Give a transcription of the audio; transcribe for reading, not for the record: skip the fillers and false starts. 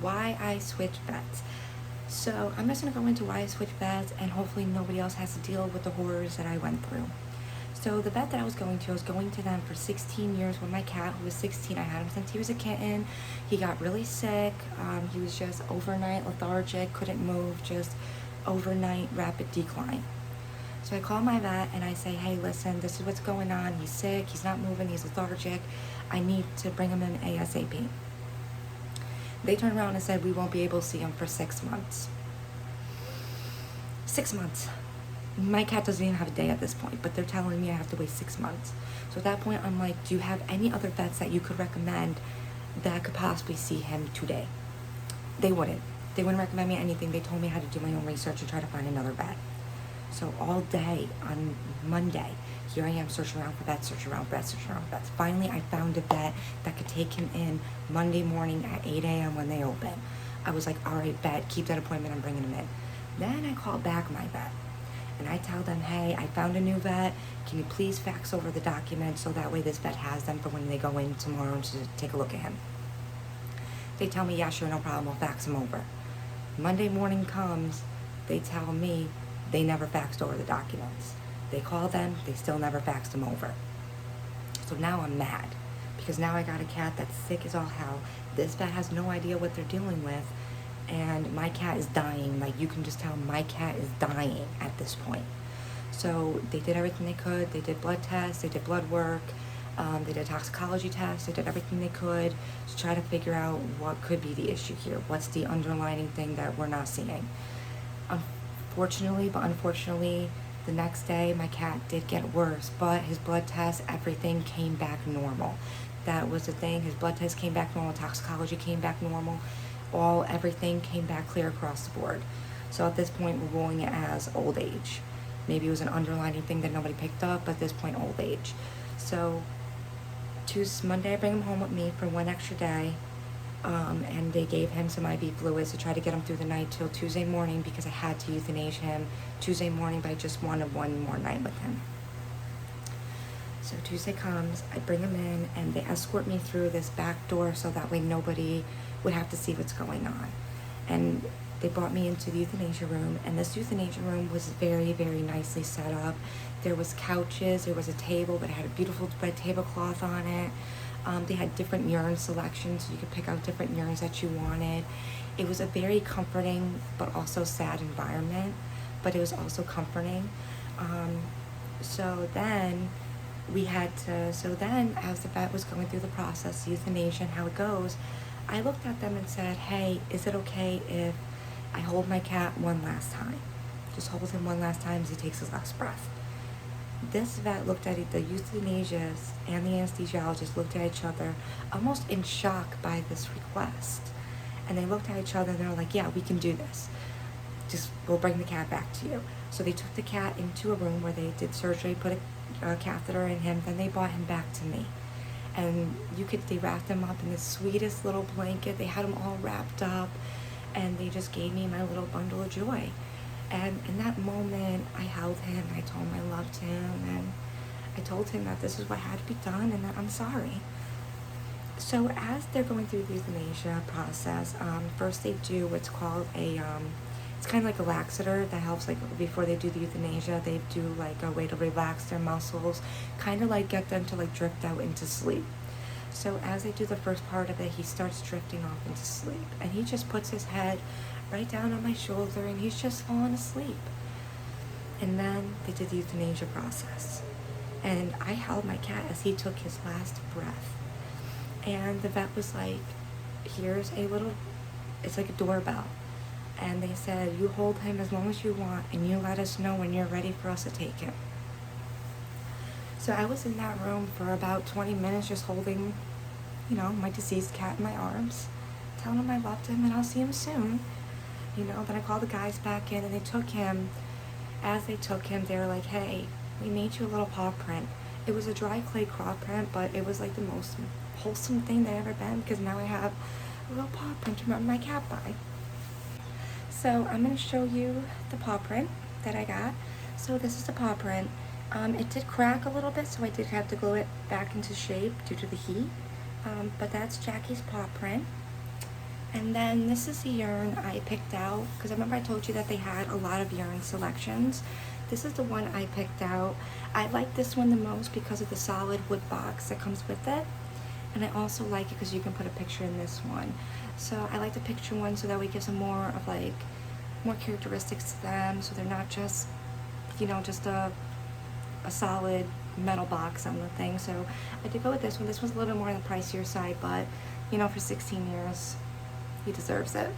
why I switched vets. So I'm just gonna go into why I switched vets, and hopefully nobody else has to deal with the horrors that I went through. So the vet that I was going to them for 16 years with my cat, who was 16. I had him since he was a kitten. He got really sick. He was just overnight lethargic, couldn't move, just overnight rapid decline. So I call my vet and I say, hey, listen, this is what's going on. He's sick, he's not moving, he's lethargic. I need to bring him in ASAP. They turned around and said, we won't be able to see him for 6 months. 6 months. My cat doesn't even have a day at this point, but they're telling me I have to wait 6 months. So at that point, I'm like, do you have any other vets that you could recommend that could possibly see him today? They wouldn't. They wouldn't recommend me anything. They told me I had to do my own research and try to find another vet. So all day on Monday, here I am searching around for vets, searching around for vets. Finally, I found a vet that could take him in Monday morning at 8 a.m. when they open. I was like, all right, vet, keep that appointment, I'm bringing him in. Then I call back my vet. And I tell them, hey, I found a new vet. Can you please fax over the documents so that way this vet has them for when they go in tomorrow to take a look at him? They tell me, yeah, sure, no problem, I'll fax them over. Monday morning comes, they tell me they never faxed over the documents. They call them, they still never faxed them over. So now I'm mad because now I got a cat that's sick as all hell. This vet has no idea what they're dealing with. And my cat is dying. Like, you can just tell my cat is dying at this point. So they did everything they could. They did blood tests, they did blood work, they did toxicology tests, they did everything they could to try to figure out what could be the issue here. What's the underlying thing that we're not seeing? Unfortunately, the next day my cat did get worse, but his blood tests, everything came back normal. That was the thing. His blood test came back normal, toxicology came back normal. Everything came back clear across the board. So at this point, we're ruling it as old age. Maybe it was an underlying thing that nobody picked up, but at this point, old age. So Monday, I bring him home with me for one extra day, and they gave him some IV fluids to try to get him through the night till Tuesday morning because I had to euthanasia him Tuesday morning, but I just wanted one more night with him. So Tuesday comes, I bring him in, and they escort me through this back door so that way nobody would have to see what's going on. And they brought me into the euthanasia room, and this euthanasia room was very, very nicely set up. There was couches, there was a table, but it had a beautiful red tablecloth on it. They had different urine selections, so you could pick out different urines that you wanted. It was a very comforting, but also sad environment, but it was also comforting. So then, as the vet was going through the process, euthanasia and how it goes, I looked at them and said, hey, is it okay if I hold my cat one last time? Just hold him one last time as he takes his last breath. This vet looked at the euthanasiast and the anesthesiologist looked at each other almost in shock by this request. And they looked at each other and they were like, yeah, we can do this. We'll bring the cat back to you. So they took the cat into a room where they did surgery, put a catheter in him, then they brought him back to me. And they wrapped him up in the sweetest little blanket. They had him all wrapped up, and they just gave me my little bundle of joy. And in that moment, I held him, and I told him I loved him, and I told him that this is what had to be done, and that I'm sorry. So as they're going through the euthanasia process, first they do what's called it's kind of like a laxator that helps, like, before they do the euthanasia, they do, like, a way to relax their muscles, kind of, like, get them to, like, drift out into sleep. So as they do the first part of it, he starts drifting off into sleep, and he just puts his head right down on my shoulder, and he's just falling asleep. And then they did the euthanasia process, and I held my cat as he took his last breath, and the vet was like, here's it's like a doorbell. And they said, you hold him as long as you want, and you let us know when you're ready for us to take him. So I was in that room for about 20 minutes just holding, my deceased cat in my arms, telling him I loved him and I'll see him soon. Then I called the guys back in and they took him. As they took him, they were like, hey, we made you a little paw print. It was a dry clay paw print, but it was like the most wholesome thing that I've ever been because now I have a little paw print to remember my cat by. So I'm going to show you the paw print that I got. So this is the paw print. It did crack a little bit, so I did have to glue it back into shape due to the heat. But that's Jackie's paw print. And then this is the urn I picked out, because I remember I told you that they had a lot of urn selections. This is the one I picked out. I like this one the most because of the solid wood box that comes with it. And I also like it because you can put a picture in this one. So I like the picture one so that we give some more of like, more characteristics to them, so they're not just, you know, just a solid metal box on the thing. So I did go with this one. This one's a little bit more on the pricier side, but you know, for 16 years, he deserves it.